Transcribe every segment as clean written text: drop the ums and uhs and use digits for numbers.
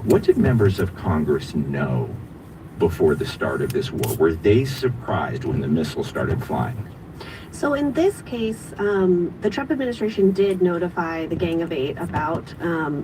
What did members of Congress know before the start of this war? Were they surprised when the missiles started flying? So in this case, the Trump administration did notify the Gang of Eight about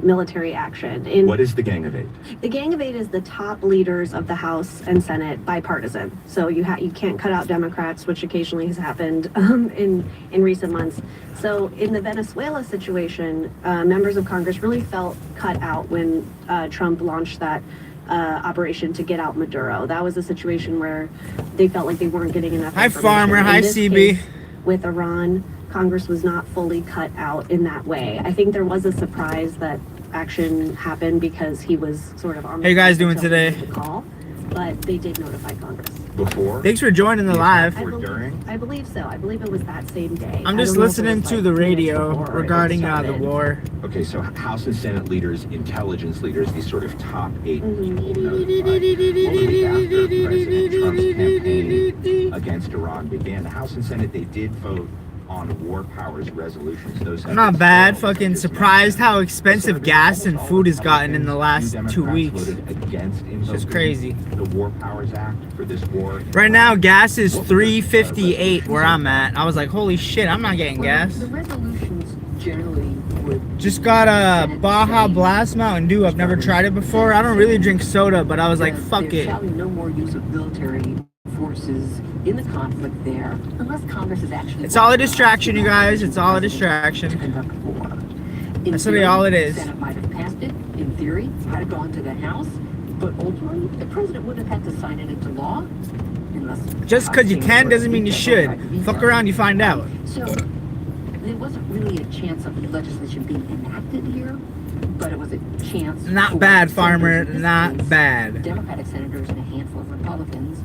military action. What is the Gang of Eight? The Gang of Eight is the top leaders of the House and Senate, bipartisan. So you can't cut out Democrats, which occasionally has happened in recent months. So in the Venezuela situation, members of Congress really felt cut out when Trump launched that operation to get out Maduro. That was a situation where they felt like they weren't getting enough information. Hi, Farmer. Hi, CB. Case, with Iran, Congress was not fully cut out in that way. I think there was a surprise that action happened because he was sort of on the How you guys doing today? Call, but they did notify Congress. Before? Thanks for joining the live. I believe so. I believe it was that same day. I'm just listening to the radio regarding the war. Okay, so House and Senate leaders, intelligence leaders, these sort of top 8 people notified only after President Trump's campaign against Iran began. The House and Senate, they did vote on war powers resolutions. Those not bad. Fucking surprised how expensive gas and food has gotten in the last 2 weeks. It's just crazy. The War Powers Act for this war. Right now, gas is $3.58 where I'm at. I was like, holy shit, I'm not getting gas. The resolutions generally would just got a Baja Blast Mountain Dew. I've never tried it before. I don't really drink soda, but I was like, fuck it. There shall be no more use of military forces in the conflict there unless Congress is actually. It's all a distraction, you guys. It's all a distraction. To conduct war. That's really all it is. The Senate might have passed it in theory, had it gone to the House, but ultimately the president would have had to sign it into law. Unless just because you can doesn't mean you should. Fuck around, you find out. So there wasn't really a chance of legislation being enacted here, but it was a chance. Not bad, Farmer. Not bad. Democratic senators and a handful of Republicans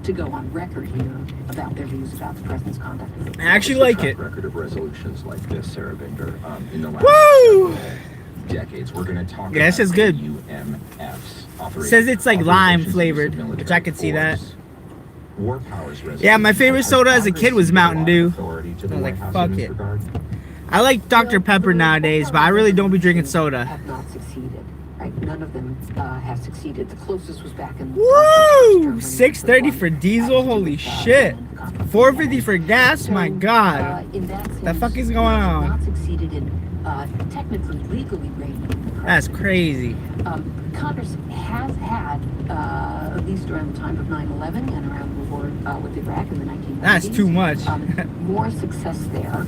to go on record here about their views about the president's conduct. I actually like it. Record of resolutions like this, Sarah Binder, in the last decades. We're going to talk. Yeah, this is good. UMFs. Says it's like lime flavored, which I could see that. War powers. Yeah, my favorite soda as a kid was Mountain Dew. I was like, fuck it. I like Dr. Pepper nowadays, but I really don't be drinking soda. Have not succeeded. Right? None of them have succeeded. The closest was back in. Woo! $6.30 for diesel. Holy shit. $4.50 for gas. My God. The fuck is going on? Not succeeded in technically legally raiding. That's crazy. Congress has had, at least around the time of 9/11 and around the war with Iraq in the 1990s. That's too much. More success there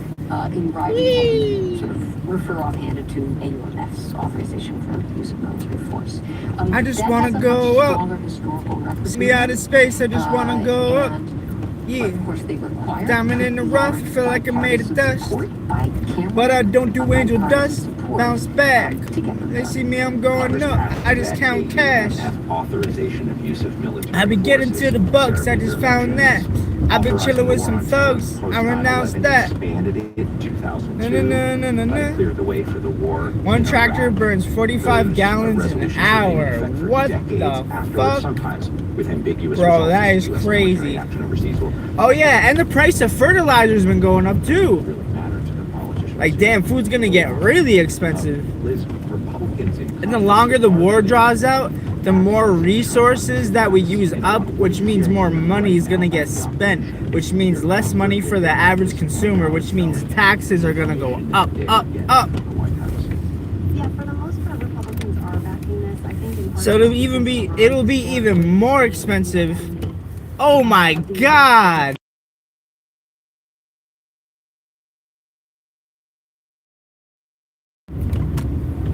in writing sort of refer offhanded to AUMF's authorization for the use of military force. I just want to go up. See me out of space. I just want to go up. Yeah. Of course, they require Diamond in the rough, feel like I made of dust. But I don't do angel dust, bounce back. They see me, I'm going up. I just count cash. I be getting to the bucks, I just found that. I've been chilling with some thugs, I renounced that. One tractor burns 45 gallons an hour. What the fuck? Bro, that is crazy. Oh yeah, and the price of fertilizer's been going up too. Like damn, food's gonna get really expensive. And the longer the war draws out, the more resources that we use up, which means more money is gonna get spent, which means less money for the average consumer, which means taxes are gonna go up, up, up. Yeah, for the most part, Republicans are backing this. I think. So it'll be even more expensive. Oh my God.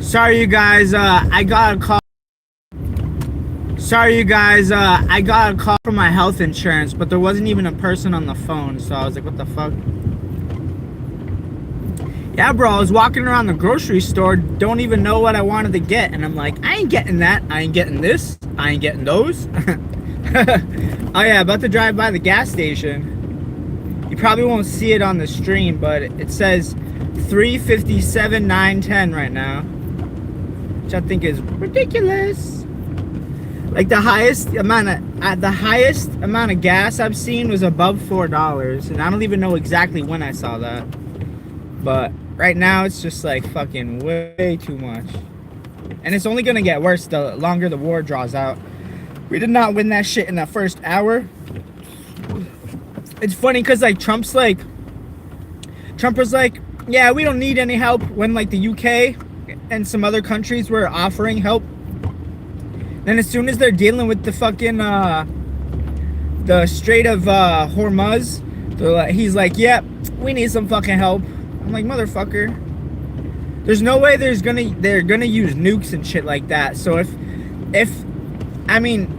Sorry you guys, I got a call. Sorry you guys, I got a call from my health insurance, but there wasn't even a person on the phone, so I was like, what the fuck? Yeah, bro, I was walking around the grocery store, don't even know what I wanted to get, and I'm like, I ain't getting that, I ain't getting this, I ain't getting those. Oh yeah, about to drive by the gas station. You probably won't see it on the stream, but it says 357 910 right now, which I think is ridiculous. Like the highest amount of gas I've seen was above $4, and I don't even know exactly when I saw that. But right now it's just like fucking way too much. And it's only gonna get worse the longer the war draws out. We did not win that shit in that first hour. It's funny because like Trump was like, yeah, we don't need any help, when like the UK and some other countries were offering help. Then as soon as they're dealing with the fucking the Strait of Hormuz, he's like, yep, we need some fucking help. I'm like, motherfucker, there's no way they're gonna use nukes and shit like that. So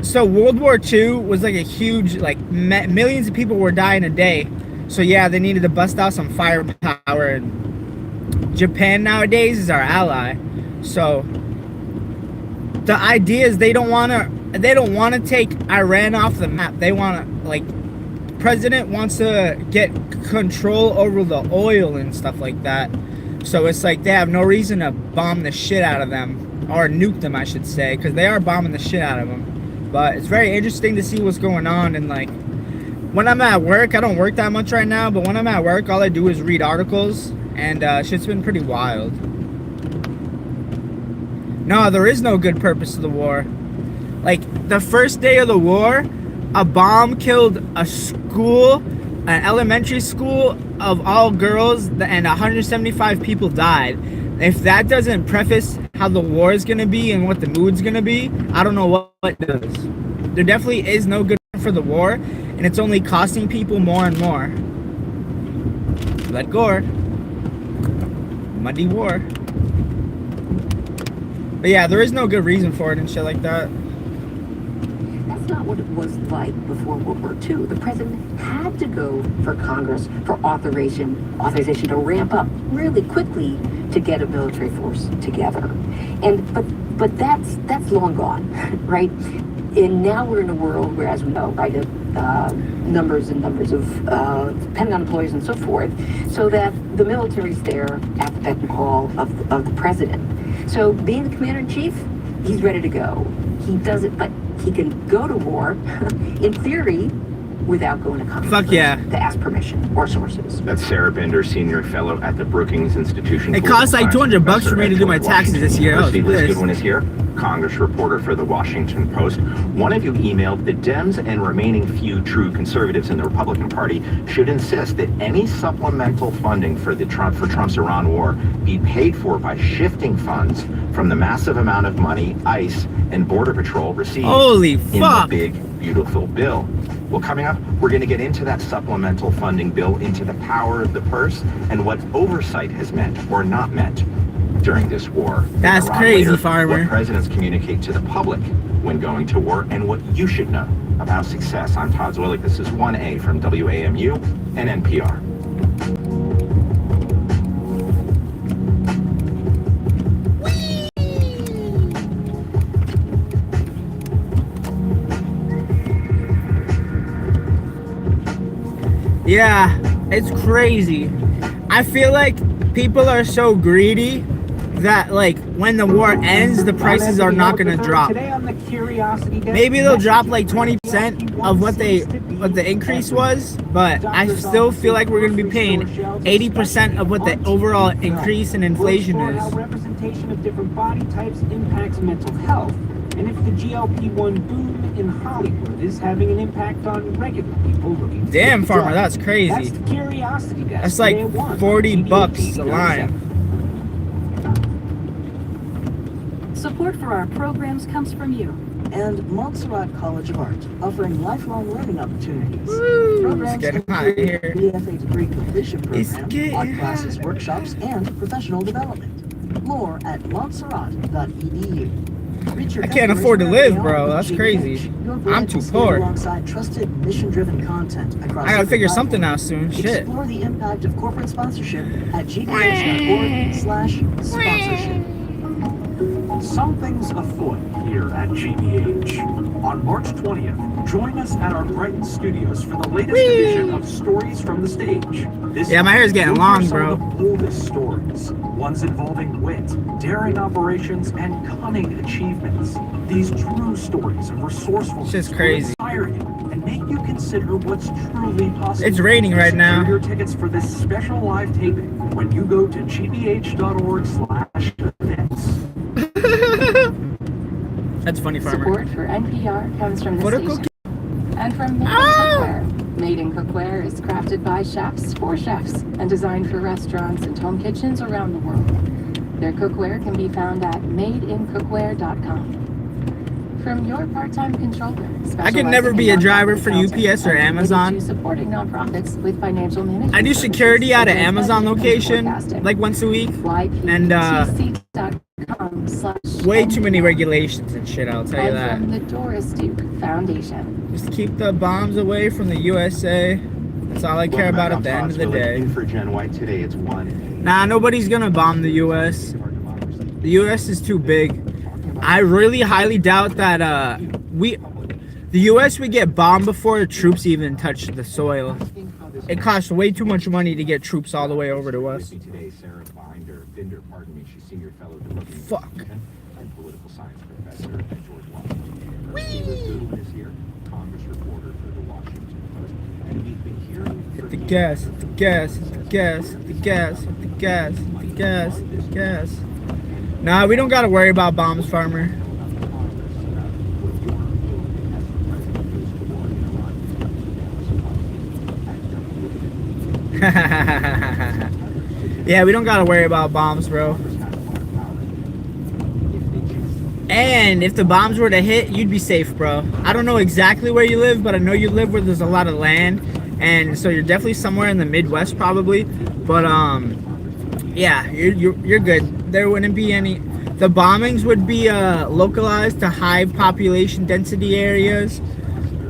so World War II was like a huge, like millions of people were dying a day. So yeah, they needed to bust out some firepower, and Japan nowadays is our ally. So the idea is they don't want to take Iran off the map. They want to, like, president wants to get control over the oil and stuff like that. So it's like they have no reason to bomb the shit out of them, or nuke them, I should say, because they are bombing the shit out of them. But it's very interesting to see what's going on. And like, when I'm at work, I don't work that much right now, but when I'm at work, all I do is read articles, and shit's been pretty wild. No, there is no good purpose to the war. Like, the first day of the war, a bomb killed a school, an elementary school of all girls, and 175 people died. If that doesn't preface how the war is going to be and what the mood's going to be, I don't know what does. There definitely is no good for the war, and it's only costing people more and more. Let Gore. Muddy war. But yeah, there is no good reason for it and shit like that. That's not what it was like before World War II. The president had to go for Congress for authorization to ramp up really quickly to get a military force together. And but that's long gone, right? And now we're in a world where, as we know, right, numbers and numbers of dependent on employees and so forth, so that the military's there at the beck and call of the president. So being the commander-in-chief, he's ready to go. He does it, but he can go to war, in theory, without going to Congress. Fuck yeah. To ask permission or sources. That's Sarah Bender, senior fellow at the Brookings Institution. It costs like $200 for me to do my taxes this year. Liz Goodwin is here, Congress reporter for the Washington Post. One of you emailed the Dems and remaining few true conservatives in the Republican Party should insist that any supplemental funding for Trump's Iran war be paid for by shifting funds from the massive amount of money ICE and Border Patrol received in the big, beautiful bill. Well, coming up, we're going to get into that supplemental funding bill, into the power of the purse, and what oversight has meant or not meant during this war. That's crazy, Farmer. What presidents communicate to the public when going to war, and what you should know about success. I'm Todd Zwillig. This is 1A from WAMU and NPR. Yeah, it's crazy. I feel like people are so greedy that, like, when the war ends, the prices are not going to drop. Maybe they'll drop like 20% of what the increase was, but I still feel like we're going to be paying 80% of what the overall increase in inflation is. How representation of different body types impacts mental health, and if the GLP-1 boom in Hollywood is having an impact on regular people looking for Damn, the Farmer, drug. that's crazy. That's the Curiosity Desk. That's like $40 a line. Support for our programs comes from you. And Montserrat College of Art, offering lifelong learning opportunities. Woo, Programs it's getting hot include here. BFA degree completion It's program, getting art classes, hot. workshops, and professional development. More at montserrat.edu. I can't afford to live, bro. That's crazy. I'm too poor. Alongside trusted mission-driven content across I gotta figure different something out platforms. soon. Shit. Explore the impact of corporate sponsorship at gbh.org/sponsorship. Something's afoot here at GBH. On March 20th, join us at our Brighton studios for the latest edition of Stories from the Stage. This Yeah, my hair's getting we'll hear long, some bro. of the boldest stories, ones involving wit, daring operations, and cunning achievements. These true stories of resourcefulness Shit's will crazy. inspire you and make you consider what's truly possible. It's raining right now. Secure your tickets for this special live taping when you go to gbh.org/events. That's funny, farmer. Support for NPR comes from the What a station cookie. and from Made in Cookware. Made in Cookware is crafted by chefs for chefs and designed for restaurants and home kitchens around the world. Their cookware can be found at madeincookware.com. From your part-time controller, I could never be a driver for UPS or Amazon. Supporting nonprofits with financial management. I do security at an Amazon location like once a week, and way too many regulations and shit, I'll tell you that. From the Doris Duke Foundation. Just keep the bombs away from the USA. That's all I care about at the end of the day. In for Gen Y today, it's 1. Nah, nobody's gonna bomb the US. The US is too big. I really highly doubt that the US would get bombed before the troops even touch the soil. It costs way too much money to get troops all the way over to us. Today, Sarah Binder, pardon me, she's senior fellow to Fuck. and political science professor at George Washington. Whee! Is here, Congress reporter for the Washington Post, and we've been hearing Hit the gas, hit the gas, hit the gas, hit the gas, hit the gas, hit the gas, hit the gas. Nah, we don't gotta worry about bombs, farmer. Yeah, we don't gotta worry about bombs, bro. And if the bombs were to hit, you'd be safe, bro. I don't know exactly where you live, but I know you live where there's a lot of land, and so you're definitely somewhere in the Midwest, probably. But yeah, you're good. There wouldn't be any. The bombings would be localized to high population density areas,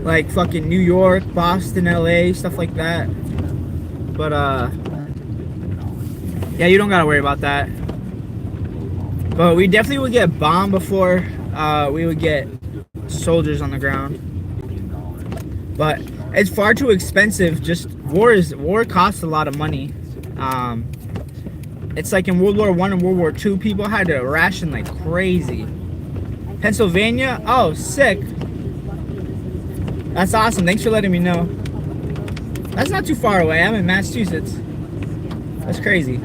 like fucking New York, Boston, LA, stuff like that. But yeah, you don't gotta worry about that. But we definitely would get bombed before we would get soldiers on the ground. But it's far too expensive. Just war costs a lot of money. It's like in World War I and World War II, people had to ration like crazy. Pennsylvania? Oh, sick. That's awesome. Thanks for letting me know. That's not too far away. I'm in Massachusetts. That's crazy.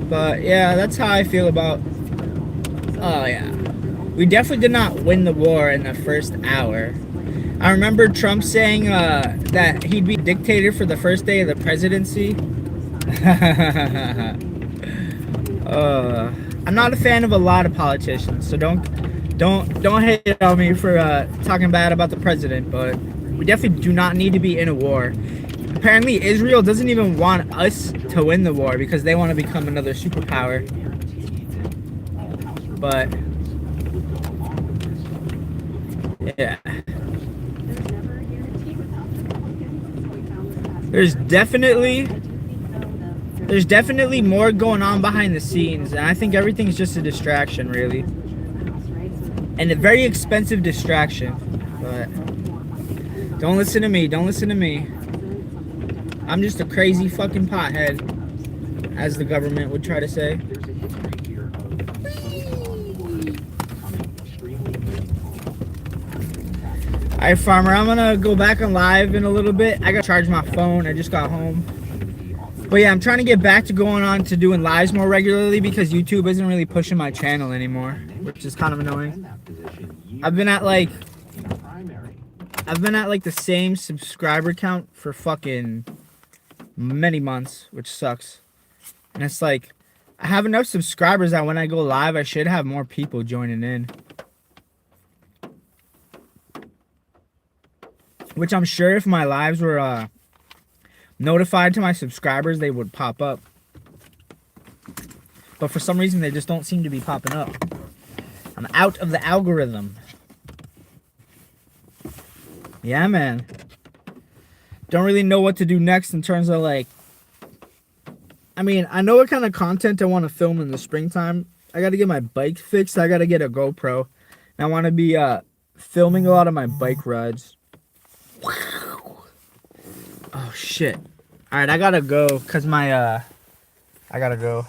But yeah, that's how I feel about... Oh yeah. We definitely did not win the war in the first hour. I remember Trump saying that he'd be dictator for the first day of the presidency. I'm not a fan of a lot of politicians, so don't hate on me for talking bad about the president, but we definitely do not need to be in a war. Apparently Israel doesn't even want us to win the war because they want to become another superpower. But yeah. There's definitely more going on behind the scenes, and I think everything's just a distraction, really. And a very expensive distraction. But don't listen to me, don't listen to me. I'm just a crazy fucking pothead, as the government would try to say. Alright, farmer, I'm gonna go back on live in a little bit. I gotta charge my phone. I just got home. But yeah, I'm trying to get back to going on to doing lives more regularly because YouTube isn't really pushing my channel anymore, which is kind of annoying. I've been at like the same subscriber count for fucking many months, which sucks. And it's like, I have enough subscribers that when I go live, I should have more people joining in. Which I'm sure if my lives were notified to my subscribers, they would pop up. But for some reason, they just don't seem to be popping up. I'm out of the algorithm. Yeah, man. Don't really know what to do next in terms of like... I mean, I know what kind of content I want to film in the springtime. I got to get my bike fixed. I got to get a GoPro. And I want to be filming a lot of my bike rides. Oh shit. Alright, I gotta go because my I gotta go.